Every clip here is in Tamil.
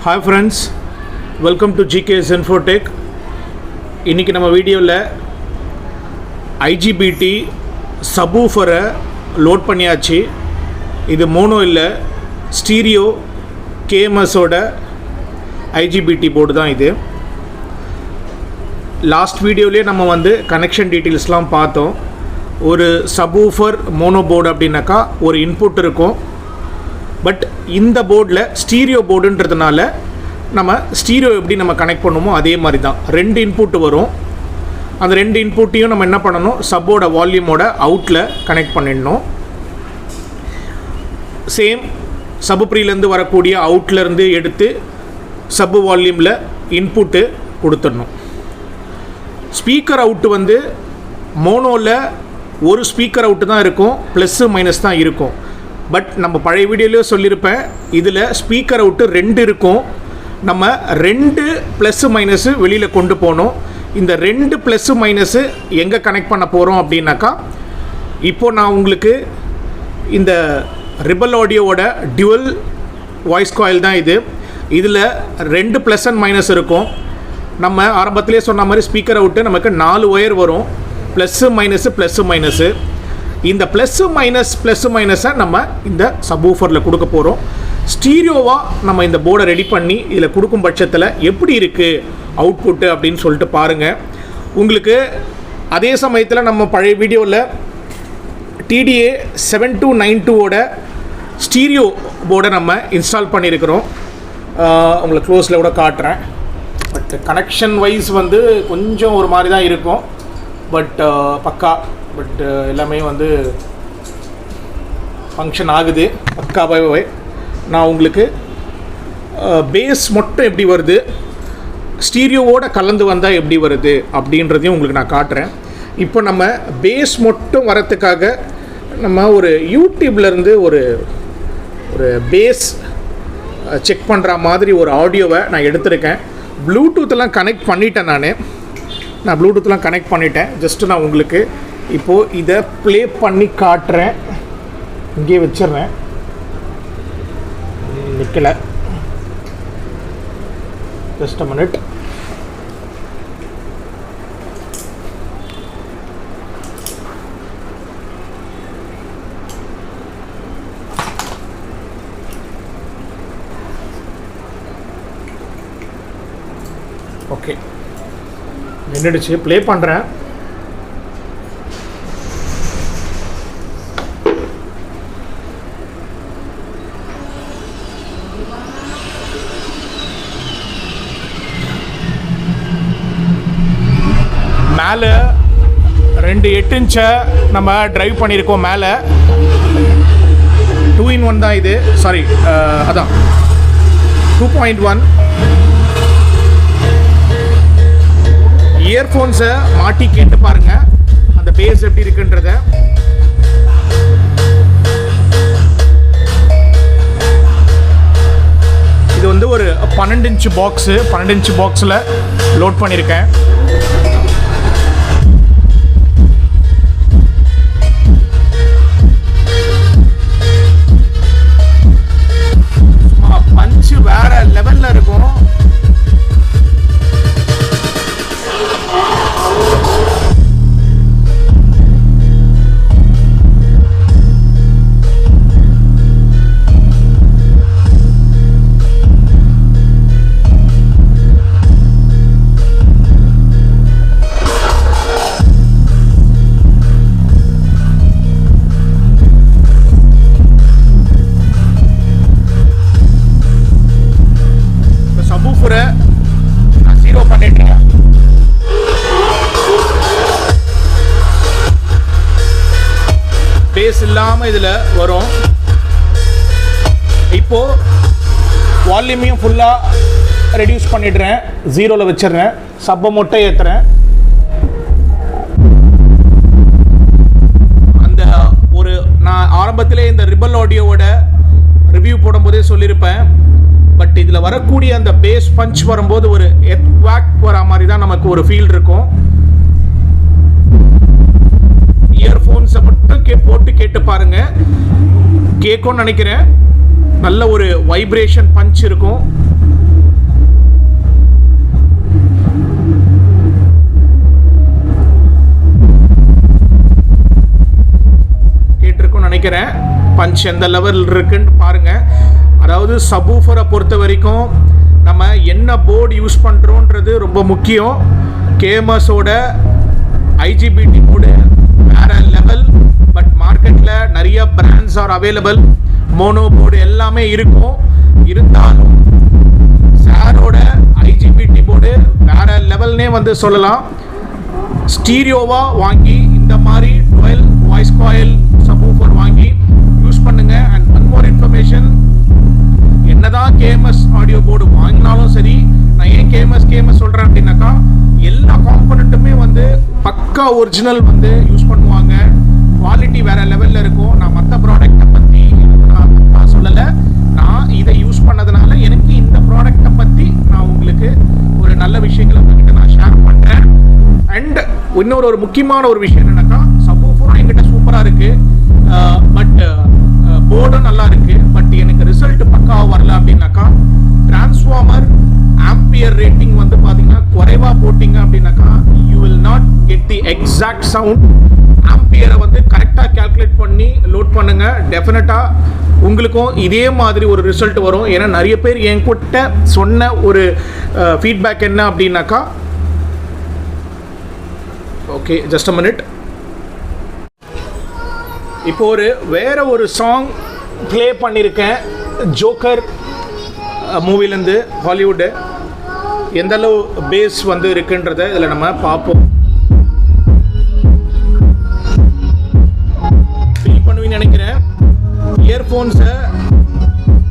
Hi friends, welcome to GKS Info Tech. இன்னைக்கு நம்ம வீடியோவில் IGBT Subwoofer லோட் பண்ணியாச்சு. இது மோனோ இல்லை, ஸ்டீரியோ KMS ஓட IGBT போர்டு தான் இது. லாஸ்ட் வீடியோவிலே நம்ம கனெக்ஷன் டீட்டெயில்ஸ்லாம் பார்த்தோம். ஒரு சப்வூஃபர் மோனோ போர்டு அப்படின்னாக்கா ஒரு இன்புட் இருக்கும். பட் இந்த போர்டில் ஸ்டீரியோ போர்டுன்றதுனால நம்ம ஸ்டீரியோ எப்படி நம்ம கனெக்ட் பண்ணுமோ அதே மாதிரி தான். ரெண்டு இன்புட் வரும். அந்த ரெண்டு இன்புட்டையும் நம்ம என்ன பண்ணணும், சப்போட வால்யூமோட அவுட்டில் கனெக்ட் பண்ணிடணும். சேம் சப்ப்ரீலேருந்து வரக்கூடிய அவுட்லேருந்து எடுத்து சப்பு வால்யூமில் இன்புட்டு கொடுத்துடணும். ஸ்பீக்கர் அவுட்டு மோனோவில் ஒரு ஸ்பீக்கர் அவுட்டு தான் இருக்கும், ப்ளஸ்ஸு மைனஸ் தான் இருக்கும். பட் நம்ம பழைய வீடியோலேயே சொல்லியிருப்பேன், இதில் ஸ்பீக்கர் அவுட்டு ரெண்டு இருக்கும். நம்ம ரெண்டு ப்ளஸ்ஸு மைனஸு வெளியில் கொண்டு போகணும். இந்த ரெண்டு ப்ளஸ்ஸு மைனஸு எங்கே கனெக்ட் பண்ண போகிறோம் அப்படின்னாக்கா, இப்போது நான் உங்களுக்கு இந்த ரிபல் ஆடியோவோட டியூவல் வாய்ஸ் காயில் தான் இது. இதில் ரெண்டு ப்ளஸ் அண்ட் மைனஸ் இருக்கும். நம்ம ஆரம்பத்திலே சொன்ன மாதிரி ஸ்பீக்கர் அவுட்டு நமக்கு 4 ஒயர் வரும், ப்ளஸ்ஸு மைனஸு. இந்த ப்ளஸ்ஸு மைனஸை நம்ம இந்த சப்வூஃபரில் கொடுக்க போகிறோம். ஸ்டீரியோவாக நம்ம இந்த போர்டை ரெடி பண்ணி இதில் கொடுக்கும் பட்சத்தில் எப்படி இருக்குது அவுட்புட்டு அப்படின்னு சொல்லிட்டு பாருங்கள். உங்களுக்கு அதே சமயத்தில் நம்ம பழைய வீடியோவில் TDA 7292ஓட ஸ்டீரியோ போர்டை நம்ம இன்ஸ்டால் பண்ணியிருக்கிறோம். உங்களுக்கு க்ளோஸில் கூட காட்டுறேன். பட் கனெக்ஷன் வைஸ் கொஞ்சம் ஒரு மாதிரி தான் இருக்கும். பட் பக்கா எல்லாமே ஃபங்க்ஷன் ஆகுது பக்காவாகவே. நான் உங்களுக்கு பேஸ் மட்டும் எப்படி வருது, ஸ்டீரியோவோட கலந்து வந்தால் எப்படி வருது அப்படின்றதையும் உங்களுக்கு நான் காட்டுறேன். இப்போ நம்ம பேஸ் மட்டும் வரத்துக்காக நம்ம ஒரு யூடியூப்லேருந்து ஒரு பேஸ் செக் பண்ணுற மாதிரி ஒரு ஆடியோவை நான் எடுத்திருக்கேன். ப்ளூடூத்லாம் கனெக்ட் பண்ணிட்டேன். நான் ப்ளூடூத்லாம் கனெக்ட் பண்ணிட்டேன். ஜஸ்ட்டு நான் உங்களுக்கு இப்போது இதை ப்ளே பண்ணி காட்டுறேன். இங்கே வச்சிடுறேன், நிற்கலை. Just a minute. ஓகே, நின்றுடுச்சு. ப்ளே பண்ணுறேன். மேலே 2 8 இன்ச்சை நம்ம ட்ரைவ் பண்ணியிருக்கோம். மேலே 2-in-1 தான் இது. சாரி, அதான் 2.1. இயர்ஃபோன்ஸை மாட்டி கேட்டு பாருங்கள் அந்த பேஸ் எப்படி இருக்குன்றத. இது ஒரு 12 இன்ச் பாக்ஸு. 12 இன்ச் பாக்ஸில் லோட் பண்ணியிருக்கேன். பஞ்சு வேற லெவலில் இருக்கும். நான் 0 பண்ணிட்டேன். பேஸ் இல்லாமல் இதில் வரும். இப்போது வால்யூமையும் ஃபுல்லாக ரெடியூஸ் பண்ணிடுறேன், 0ல் வச்சிடுறேன். சப்பை மட்டும் ஏற்றுறேன். அந்த நான் ஆரம்பத்திலே இந்த ரிபல் ஆடியோவோட ரிவ்யூ போடும்போதே சொல்லியிருப்பேன். பட் இதில் வரக்கூடிய அந்த பேஸ் பஞ்ச் வரும்போது ஒரு எர்த்வாக் வர மாதிரி தான் நமக்கு ஒரு ஃபீல் இருக்கும். இயர்ஃபோன்ஸை மட்டும் போட்டு கேட்டு பாருங்க, கேட்கும்னு நினைக்கிறேன். நல்ல ஒரு வைப்ரேஷன் பஞ்ச் இருக்கும். நினைக்கிறேன். பஞ்ச் எந்த லெவல் இருக்குன்னு பாருங்கள். அதாவது சப்வூஃபரை பொறுத்த வரைக்கும் நம்ம என்ன போர்டு யூஸ் பண்ணுறோன்றது ரொம்ப முக்கியம். கேஎம்எஸோட IGBT போர்டு வேறு லெவல். பட் மார்க்கெட்டில் நிறைய brands are available. Mono board எல்லாமே இருக்கும். இருந்தாலும் சாரோட IGBT போர்டு வேறு லெவல்னே வந்து சொல்லலாம். ஸ்டீரியோவாக வாங்கி இந்த மாதிரி 12 வாய்ஸ் காயில் சப்வூஃபர் வாங்கி யூஸ் பண்ணுங்கள். அண்ட் ஒன் மோர் இன்ஃபர்மேஷன், என்னதான் KMS ஆடியோ போர்டு வாங்கினாலும் சரி, நான் ஏன் KMS சொல்கிறேன் அப்படின்னாக்கா, எல்லா காம்பனண்ட்டுமே வந்து பக்கா ஒரிஜினல் வந்து யூஸ் பண்ணுவாங்க. குவாலிட்டி வேறு லெவலில் இருக்கும். நான் மற்ற ப்ராடக்டை பற்றி நான் சொல்லலை. நான் இதை யூஸ் பண்ணதுனால எனக்கு இந்த ப்ராடக்டை பற்றி நான் உங்களுக்கு ஒரு நல்ல விஷயங்களை உங்ககிட்ட நான் ஷேர் பண்ணுறேன். அண்ட் இன்னொரு முக்கியமான ஒரு விஷயம் என்னன்னாக்கா, சப்வூஃபரும் என்கிட்ட சூப்பராக இருக்குது. பட் போர்டும் நல்லா இருக்குது. பட் எனக்கு ரிசல்ட் பக்காவாக வரல அப்படின்னாக்கா, டிரான்ஸ்ஃபார்மர் ஆம்பியர் ரேட்டிங் வந்து பார்த்தீங்கன்னா குறைவாக போட்டிங்க அப்படின்னாக்கா, you will not get the exact sound. ஆம்பியரை வந்து கரெக்டாக கேல்குலேட் பண்ணி லோட் பண்ணுங்கள். டெஃபினட்டாக உங்களுக்கும் இதே மாதிரி ஒரு ரிசல்ட் வரும். ஏன்னா நிறைய பேர் என்கிட்ட சொன்ன ஒரு ஃபீட்பேக் என்ன அப்படின்னாக்கா, ஓகே ஜஸ்ட் அ மினிட், இப்போ வேற ஒரு சாங் ப்ளே பண்ணியிருக்கேன். ஜோக்கர் மூவிலேருந்து, ஹாலிவுட்டு. எந்த அளவு பேஸ் வந்து இருக்குன்றதை இதில் நம்ம பார்ப்போம். ஃபீல் பண்ணுவீங்கன்னு நினைக்கிறேன். இயர்ஃபோன்ஸை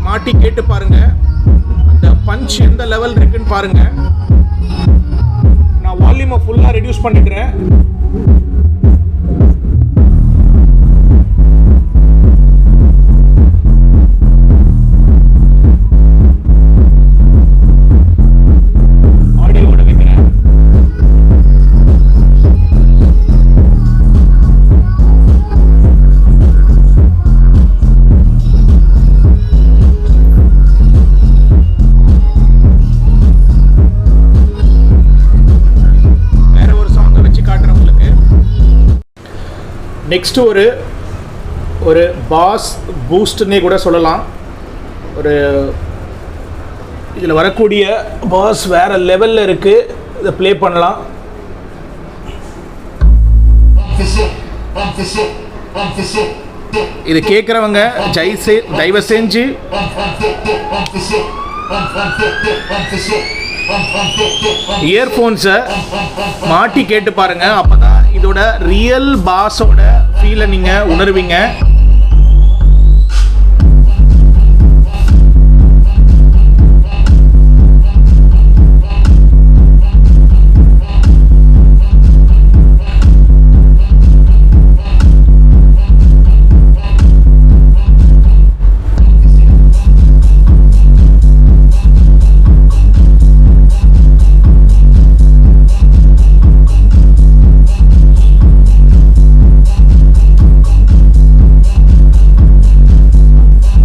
மாட்டி கேட்டு பாருங்கள். அந்த பஞ்ச் எந்த லெவல் இருக்குன்னு பாருங்கள். நான் வால்யூமை ஃபுல்லாக ரெடியூஸ் பண்ணிக்கிறேன். நெக்ஸ்ட்டு ஒரு பாஸ் பூஸ்ட்னே கூட சொல்லலாம். இதில் வரக்கூடிய பாஸ் வேறு லெவலில் இருக்குது. இதை ப்ளே பண்ணலாம். இது கேட்குறவங்க தயவு செஞ்சு இயர்ஃபோன்ஸை மாட்டி கேட்டு பாருங்கள். அப்போ தான் இதோட ரியல் பாஸோட ஃபீலை நீங்கள் உணர்வீங்க.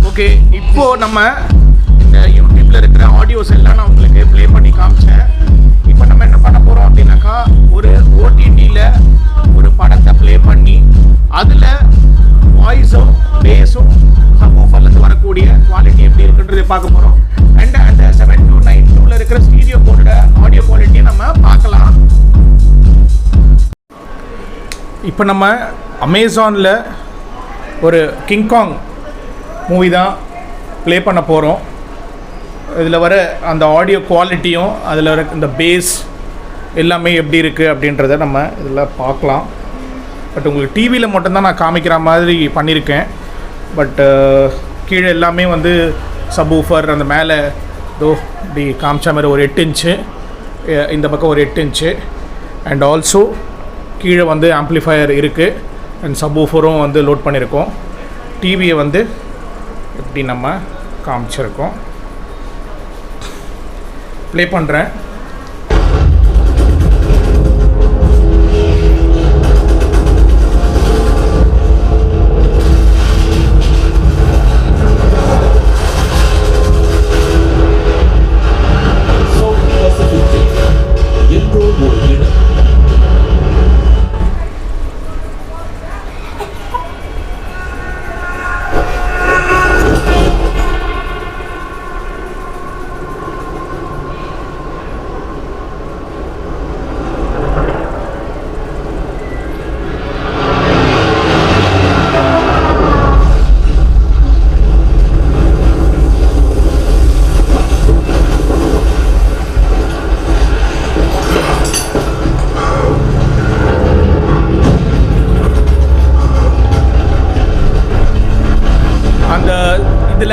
ஓகே, இப்போது நம்ம இந்த யூடியூப்பில் இருக்கிற ஆடியோஸ் எல்லாம் நான் உங்களுக்கு ப்ளே பண்ணி காமிச்சேன். இப்போ நம்ம என்ன பண்ண போகிறோம் அப்படின்னாக்கா, ஒரு OTTயில் ஒரு படத்தை ப்ளே பண்ணி அதில் வாய்ஸும் பேஸும் சப்வூஃபர்லேருந்து வரக்கூடிய குவாலிட்டி எப்படி இருக்குன்றதை பார்க்க போகிறோம். அண்ட் அந்த 7292 இருக்கிற ஸ்டீரியோ போர்டோட ஆடியோ குவாலிட்டியை நம்ம பார்க்கலாம். இப்போ நம்ம அமேசானில் ஒரு கிங்காங் மூவி தான் ப்ளே பண்ண போகிறோம். இதில் வர அந்த ஆடியோ குவாலிட்டியும் அதில் வர இந்த பேஸ் எல்லாமே எப்படி இருக்குது அப்படின்றத நம்ம இதில் பார்க்கலாம். பட் உங்களுக்கு டிவியில் மட்டும்தான் நான் காமிக்கிற மாதிரி பண்ணியிருக்கேன். பட் கீழே எல்லாமே வந்து சப்வூஃபர், அந்த மேலே இப்படி காமிச்ச மாதிரி ஒரு 8 இன்ச்சு, இந்த பக்கம் ஒரு 8 இன்ச்சு. அண்ட் ஆல்சோ கீழே வந்து ஆம்ப்ளிஃபயர் இருக்குது. அண்ட் சப்வூஃபரும் வந்து லோட் பண்ணியிருக்கோம். டிவியை வந்து இப்படி நம்ம காமிச்சிருக்கோம். ப்ளே பண்ணுறேன்.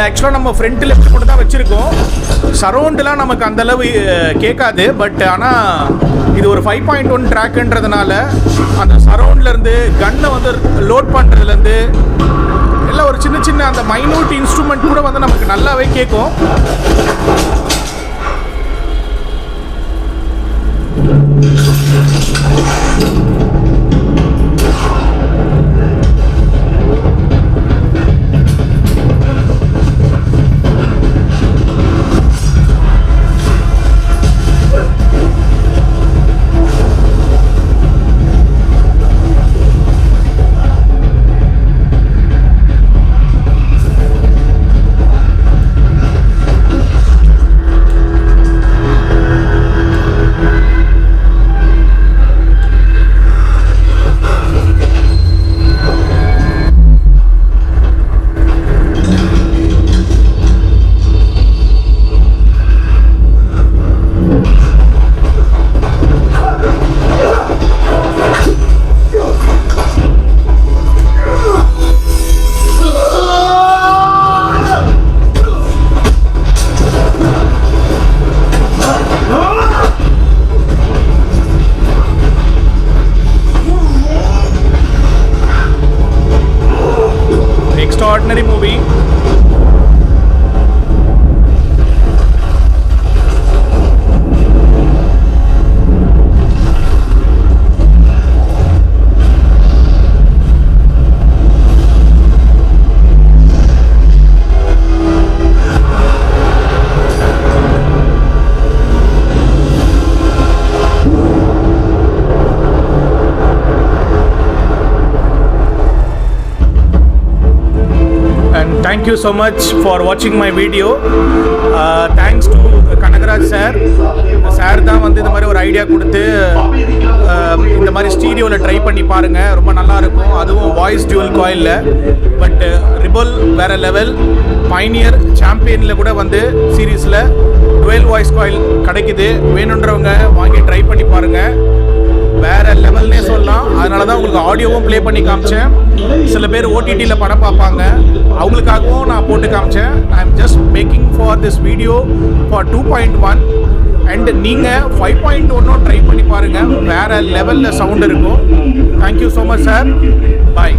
இதில் ஆக்சுவலாக நம்ம ஃப்ரண்ட் லெஃப்ட் மட்டும் தான் வச்சுருக்கோம். சரௌண்டெலாம் நமக்கு அந்தளவு கேட்காது. பட் ஆனால் இது ஒரு 5.1 ட்ராக்குன்றதுனால அந்த சரௌண்ட்லேருந்து கன்னை வந்து லோட் பண்ணுறதுலேருந்து எல்லாம் ஒரு சின்ன சின்ன அந்த மைனூட் இன்ஸ்ட்ருமெண்ட் கூட வந்து நமக்கு நல்லாவே கேட்கும். Extraordinary movie. Thank you so much for watching my video. Thanks to Kanagaraj sir. Sir தான் வந்து இந்த மாதிரி ஒரு ஐடியா கொடுத்து இந்த மாதிரி ஸ்டீரியோவில் ட்ரை பண்ணி பாருங்கள், ரொம்ப நல்லாயிருக்கும். அதுவும் வாய்ஸ் டியூவல் காயிலில். பட் ரிபல் வேறு லெவல். பைனியர் சாம்பியனில் கூட வந்து சீரீஸில் 12 வாய்ஸ் காயில் கிடைக்குது. வேணுன்றவங்க வாங்கி ட்ரை பண்ணி பாருங்கள், வேறு லெவல்னே சொல்லலாம். அதனால தான் உங்களுக்கு ஆடியோவும் ப்ளே பண்ணி காமிச்சேன். சில பேர் ஓடிடியில் படம் பார்ப்பாங்க, அவங்களுக்காகவும் நான் போட்டு காமிச்சேன். I am just making for this video for 2.1. And நீங்கள் 5.1 ட்ரை பண்ணி பாருங்கள், வேறு லெவலில் சவுண்ட் இருக்கும். Thank you so much sir. பாய்.